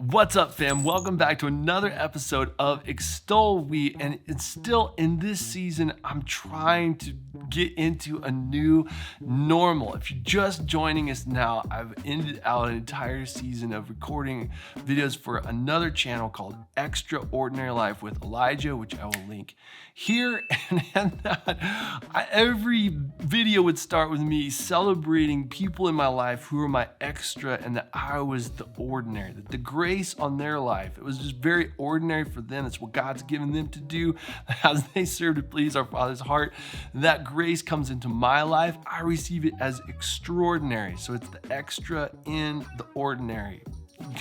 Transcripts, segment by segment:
What's up, fam? Welcome back to another episode of EXTOL WE, and it's still in this season. I'm trying to get into a new normal. If you're just joining us now, I've ended out an entire season of recording videos for another channel called Extraordinary Life with Elijah, which I will link here. And every video would start with me celebrating people in my life who were my extra and that I was the ordinary, that the grace on their life, it was just very ordinary for them. It's what God's given them to do as they serve to please our Father's heart. That grace comes into my life. I receive it as extraordinary. So it's the extra in the ordinary.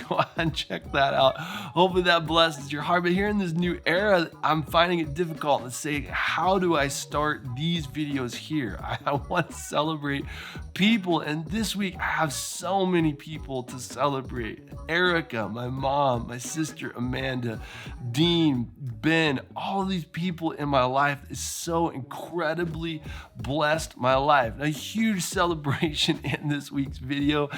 Go ahead and check that out. Hopefully that blesses your heart. But here in this new era, I'm finding it difficult to say, how do I start these videos here? I want to celebrate people. And this week, I have so many people to celebrate. Erica, my mom, my sister, Amanda, Dean, Ben, all of these people in my life is so incredibly blessed my life. A huge celebration in this week's video.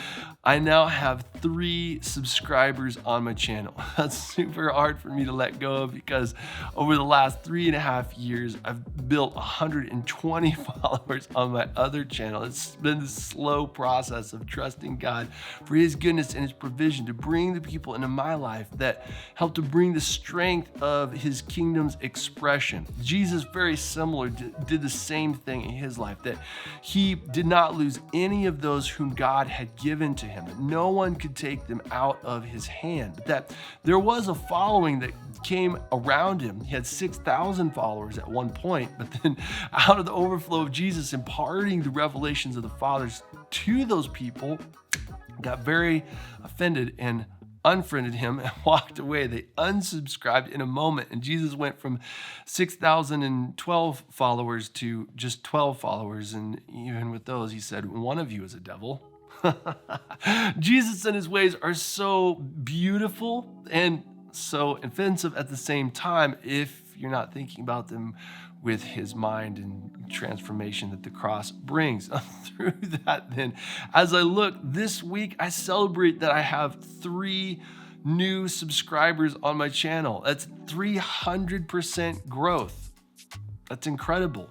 I now have 3 subscribers on my channel. That's super hard for me to let go of because over the last 3.5 years, I've built 120 followers on my other channel. It's been this slow process of trusting God for His goodness and His provision to bring the people into my life that help to bring the strength of His kingdom's expression. Jesus, very similar, did the same thing in His life, that He did not lose any of those whom God had given to Him, that no one could take them out of His hand, but that there was a following that came around Him. He had 6,000 followers at one point, but then out of the overflow of Jesus imparting the revelations of the Fathers to those people, got very offended and unfriended Him and walked away. They unsubscribed in a moment, and Jesus went from 6,012 followers to just 12 followers, and even with those, He said, one of you is a devil. Jesus and His ways are so beautiful and so offensive at the same time if you're not thinking about them with His mind and transformation that the cross brings. Through that, then, as I look this week, I celebrate that I have 3 new subscribers on my channel. That's 300% growth. That's incredible.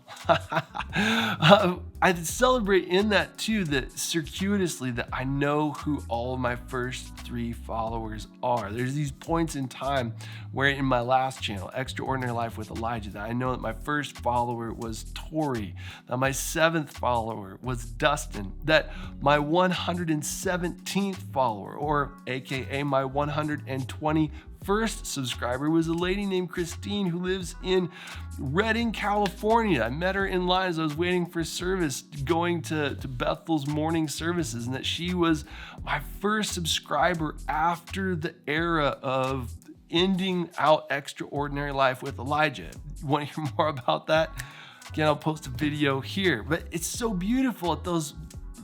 I celebrate in that too, that circuitously that I know who all of my first 3 followers are. There's these points in time where in my last channel, Extraordinary Life with Elijah, that I know that my first follower was Tori, that my 7th follower was Dustin, that my 117th follower, or AKA my 121st subscriber, was a lady named Christine who lives in Redding, California. I met her in line as I was waiting for service, going to Bethel's morning services, and that she was my first subscriber after the era of ending out Extraordinary Life with Elijah. You want to hear more about that? Again, I'll post a video here, but it's so beautiful at those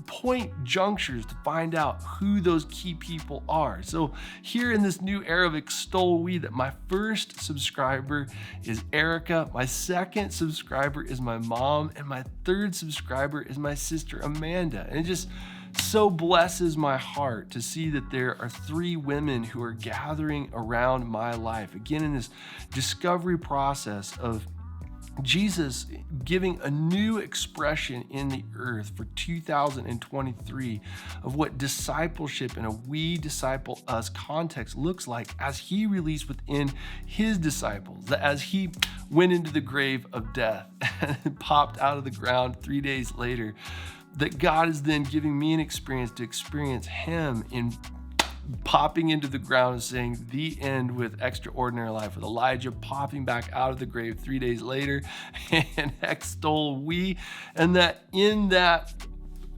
point junctures to find out who those key people are. So here in this new era of EXTOL WE, that my first subscriber is Erica, my 2nd subscriber is my mom, and my 3rd subscriber is my sister Amanda. And it just so blesses my heart to see that there are 3 women who are gathering around my life. Again, in this discovery process of Jesus giving a new expression in the earth for 2023 of what discipleship in a we disciple us context looks like as He released within His disciples, that as He went into the grave of death and popped out of the ground 3 days later, that God is then giving me an experience to experience Him in popping into the ground and saying the end with Extraordinary Life with Elijah, popping back out of the grave 3 days later, and EXTOL WE, and that in that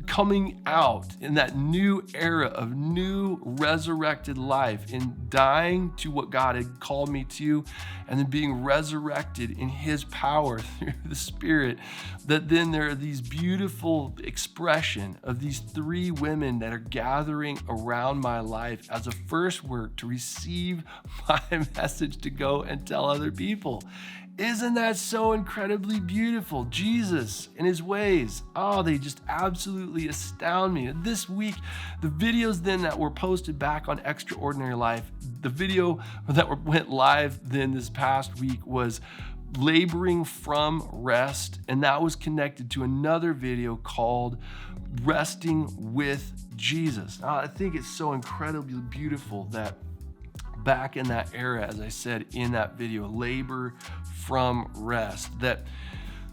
coming out in that new era of new resurrected life, in dying to what God had called me to, and then being resurrected in His power through the Spirit, that then there are these beautiful expression of these 3 women that are gathering around my life as a first work to receive my message to go and tell other people. Isn't that so incredibly beautiful? Jesus and his ways, oh, they just absolutely astound me. This week, the videos then that were posted back on Extraordinary Life, the video that went live then this past week was laboring from rest, and that was connected to another video called Resting with Jesus. Now, I think it's so incredibly beautiful that back in that era, as I said in that video, labor from rest, that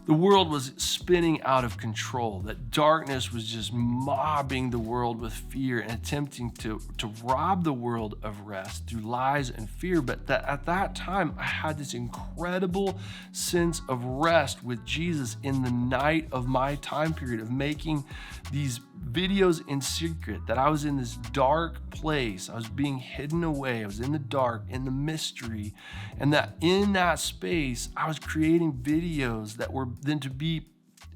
the world was spinning out of control, that darkness was just mobbing the world with fear and attempting to rob the world of rest through lies and fear. But that at that time, I had this incredible sense of rest with Jesus in the night of my time period of making these videos in secret, that I was in this dark place. I was being hidden away. I was in the dark, in the mystery. And that in that space, I was creating videos that were then to be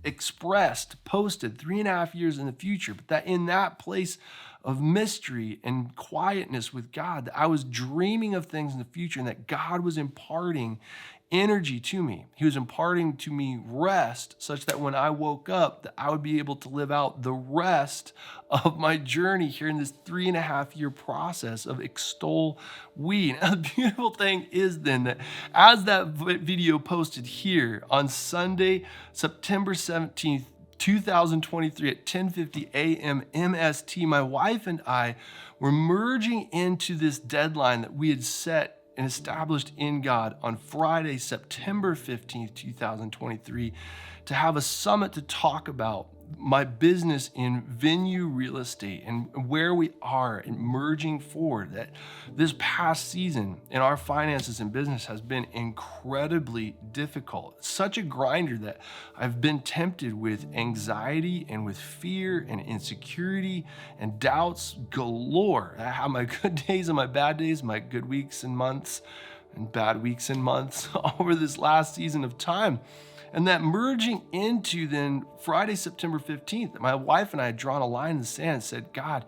expressed, posted 3.5 years in the future. But that in that place of mystery and quietness with God, that I was dreaming of things in the future and that God was imparting energy to me. He was imparting to me rest such that when I woke up, that I would be able to live out the rest of my journey here in this 3.5 year process of Extol We. Now, the beautiful thing is then that as that video posted here on Sunday, September 17th, 2023 at 10:50 a.m. MST, my wife and I were merging into this deadline that we had set and established in God on Friday, September 15th, 2023, to have a summit to talk about my business in venue real estate and where we are and merging forward. That this past season in our finances and business has been incredibly difficult. It's such a grinder that I've been tempted with anxiety and with fear and insecurity and doubts galore. I have my good days and my bad days, my good weeks and months and bad weeks and months over this last season of time. And that merging into then Friday, September 15th, my wife and I had drawn a line in the sand and said, God,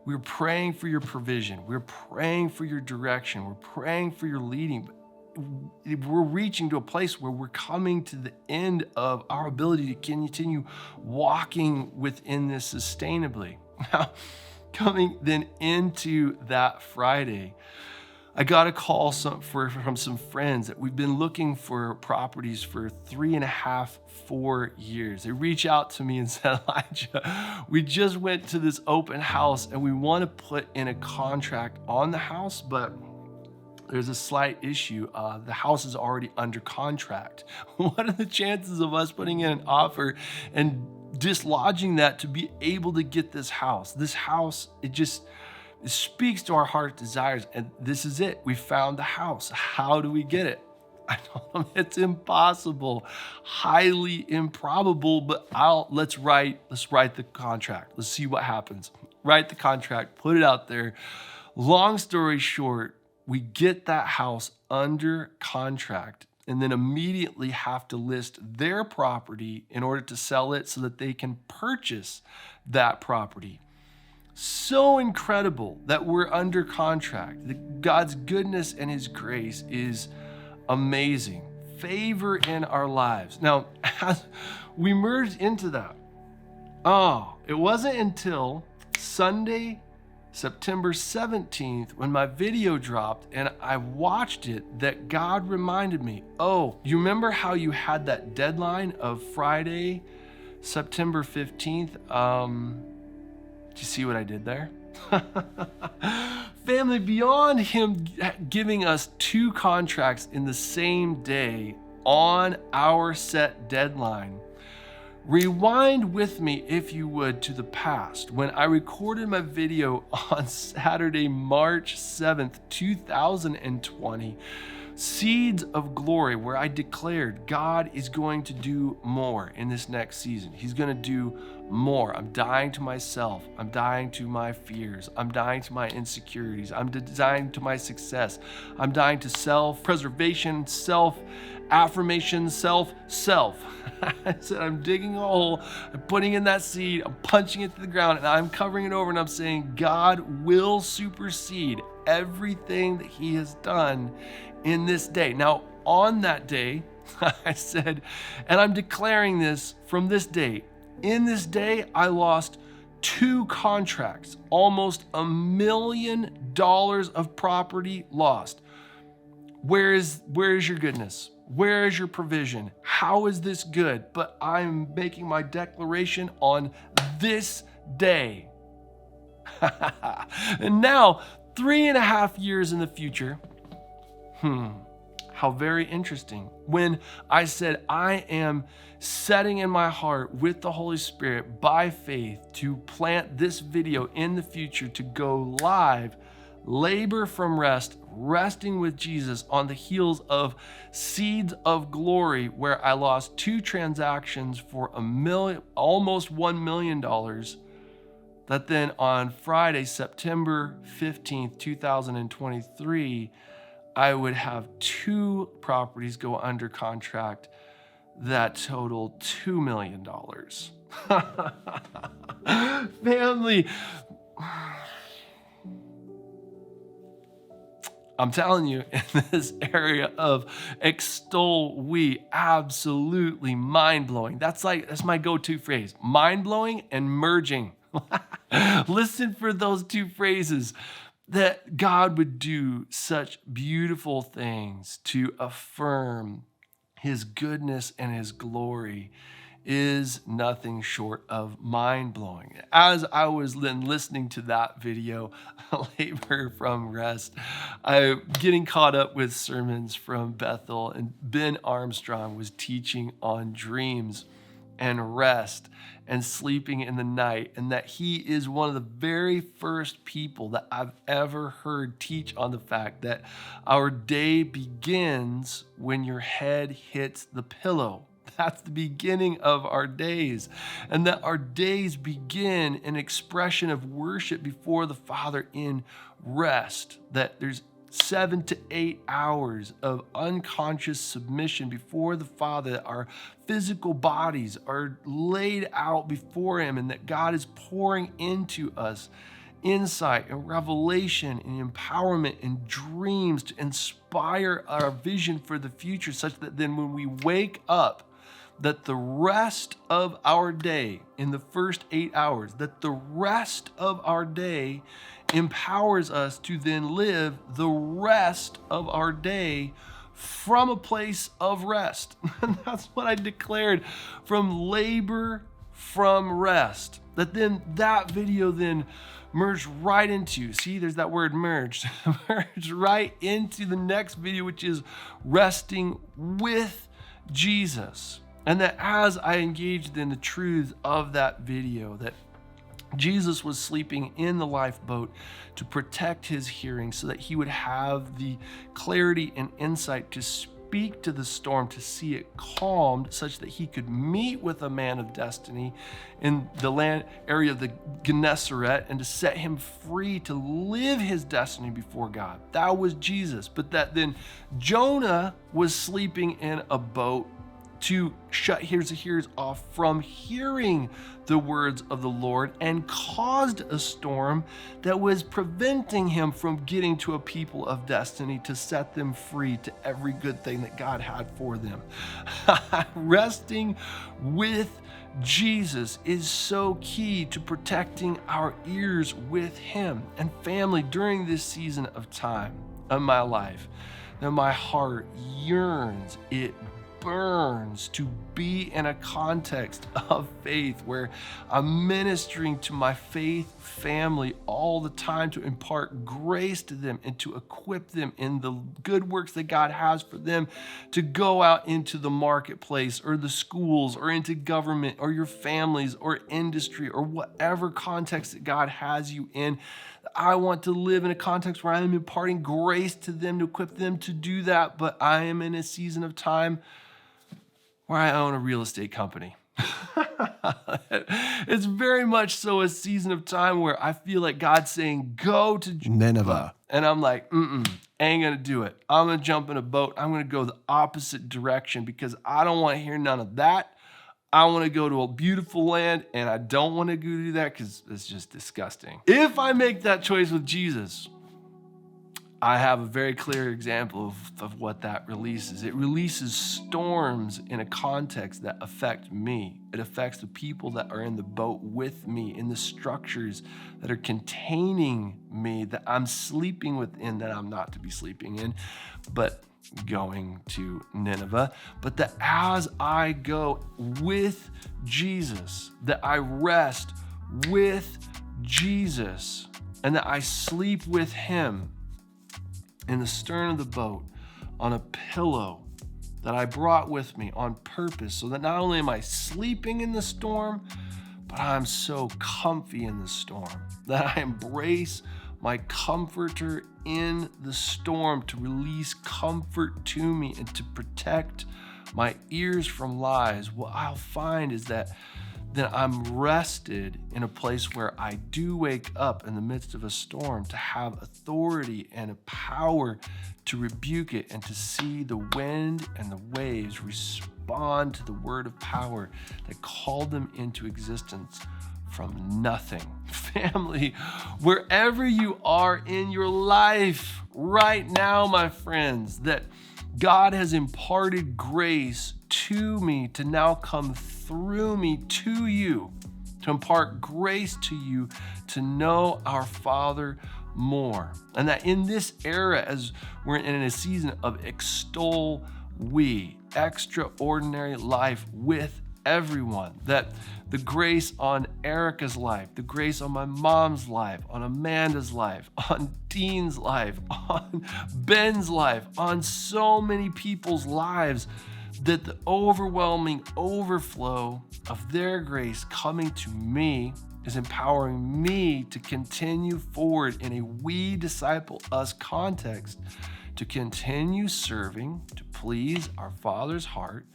we're praying for your provision. We're praying for your direction. We're praying for your leading. But we're reaching to a place where we're coming to the end of our ability to continue walking within this sustainably. Now, coming then into that Friday, I got a call from some friends that we've been looking for properties for 3.5, 4 years. They reached out to me and said, Elijah, we just went to this open house and we want to put in a contract on the house, but there's a slight issue. The house is already under contract. What are the chances of us putting in an offer and dislodging that to be able to get this house? This house, it speaks to our heart desires, and this is it. We found the house. How do we get it? I told them it's impossible, highly improbable, but let's write the contract. Let's see what happens. Write the contract, put it out there. Long story short, we get that house under contract and then immediately have to list their property in order to sell it so that they can purchase that property. So incredible that we're under contract. God's goodness and his grace is amazing. Favor in our lives. Now, as we merged into that, it wasn't until Sunday, September 17th, when my video dropped and I watched it, that God reminded me, you remember how you had that deadline of Friday, September 15th? Do you see what I did there? Family, beyond him giving us 2 contracts in the same day on our set deadline, rewind with me, if you would, to the past when I recorded my video on Saturday, March 7th, 2020, Seeds of Glory, where I declared God is going to do more in this next season. He's going to do more. I'm dying to myself. I'm dying to my fears. I'm dying to my insecurities. I'm dying to my success. I'm dying to self-preservation, self-affirmation, self. I said, I'm digging a hole, I'm putting in that seed, I'm punching it to the ground, and I'm covering it over, and I'm saying, God will supersede everything that he has done in this day. Now, on that day, I said, and I'm declaring this from this date. In this day, I lost 2 contracts, almost $1 million of property lost. Where is your goodness? Where is your provision? How is this good? But I'm making my declaration on this day. And now, 3.5 years in the future, how very interesting. When I said, I am setting in my heart with the Holy Spirit by faith to plant this video in the future to go live, labor from rest, resting with Jesus on the heels of Seeds of Glory, where I lost 2 transactions for almost $1 million. That then on Friday, September 15th, 2023, I would have 2 properties go under contract that total $2 million. Family, I'm telling you, in this area of extol we, absolutely mind-blowing. That's my go-to phrase, mind-blowing and merging. Listen for those 2 phrases, that God would do such beautiful things to affirm his goodness and his glory is nothing short of mind-blowing. As I was then listening to that video, Labor from Rest, I'm getting caught up with sermons from Bethel, and Ben Armstrong was teaching on dreams and rest and sleeping in the night, and that he is one of the very first people that I've ever heard teach on the fact that our day begins when your head hits the pillow. That's the beginning of our days, and that our days begin an expression of worship before the Father in rest, that there's 7 to 8 hours of unconscious submission before the Father. Our physical bodies are laid out before him, and that God is pouring into us insight and revelation and empowerment and dreams to inspire our vision for the future, such that then when we wake up, that the rest of our day, in the first 8 hours, that the rest of our day empowers us to then live the rest of our day from a place of rest. And that's what I declared, from labor from rest. That then that video then merged right into, see, there's that word merged, merged right into the next video, which is resting with Jesus. And that as I engaged in the truth of that video, that Jesus was sleeping in the lifeboat to protect his hearing so that he would have the clarity and insight to speak to the storm, to see it calmed, such that he could meet with a man of destiny in the land area of the Gennesaret and to set him free to live his destiny before God. That was Jesus. But that then Jonah was sleeping in a boat to shut his ears off from hearing the words of the Lord, and caused a storm that was preventing him from getting to a people of destiny to set them free to every good thing that God had for them. Resting with Jesus is so key to protecting our ears with him. And family, during this season of time of my life, that my heart yearns, it burns to be in a context of faith where I'm ministering to my faith family all the time to impart grace to them and to equip them in the good works that God has for them to go out into the marketplace or the schools or into government or your families or industry or whatever context that God has you in. I want to live in a context where I am imparting grace to them to equip them to do that, but I am in a season of time where I own a real estate company. It's very much so a season of time where I feel like God's saying, go to Nineveh. And I'm like, ain't gonna do it. I'm gonna jump in a boat. I'm gonna go the opposite direction because I don't wanna hear none of that. I wanna go to a beautiful land, and I don't wanna go do that because it's just disgusting. If I make that choice with Jesus, I have a very clear example of what that releases. It releases storms in a context that affect me. It affects the people that are in the boat with me, in the structures that are containing me, that I'm sleeping within, that I'm not to be sleeping in, but going to Nineveh. But that as I go with Jesus, that I rest with Jesus, and that I sleep with him in the stern of the boat on a pillow that I brought with me on purpose, so that not only am I sleeping in the storm, but I'm so comfy in the storm that I embrace my comforter in the storm to release comfort to me and to protect my ears from lies. What I'll find is that then I'm rested in a place where I do wake up in the midst of a storm to have authority and a power to rebuke it and to see the wind and the waves respond to the word of power that called them into existence from nothing. Family, wherever you are in your life right now, my friends, that God has imparted grace to me to now come through me to you, to impart grace to you to know our Father more. And that in this era, as we're in a season of extol we, extraordinary life with everyone, that the grace on Erica's life, the grace on my mom's life, on Amanda's life, on Dean's life, on Ben's life, on so many people's lives, that the overwhelming overflow of their grace coming to me is empowering me to continue forward in a we disciple us context, to continue serving, to please our Father's heart,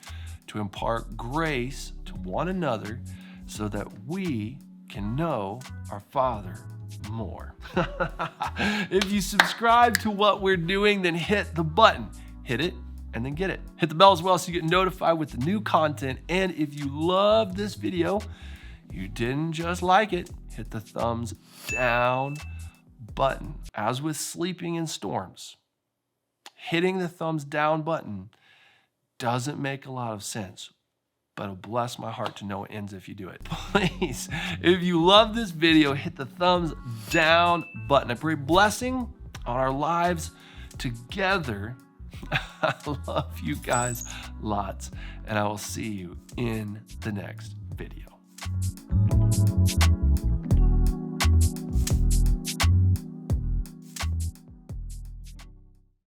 to impart grace to one another so that we can know our Father more. If you subscribe to what we're doing, then hit the button, hit it, and then get it. Hit the bell as well so you get notified with the new content. And if you love this video, you didn't just like it, hit the thumbs down button. As with sleeping in storms, hitting the thumbs down button doesn't make a lot of sense, but it'll bless my heart to know it ends if you do it. Please, if you love this video, hit the thumbs down button. I pray blessing on our lives together. I love you guys lots, and I will see you in the next video.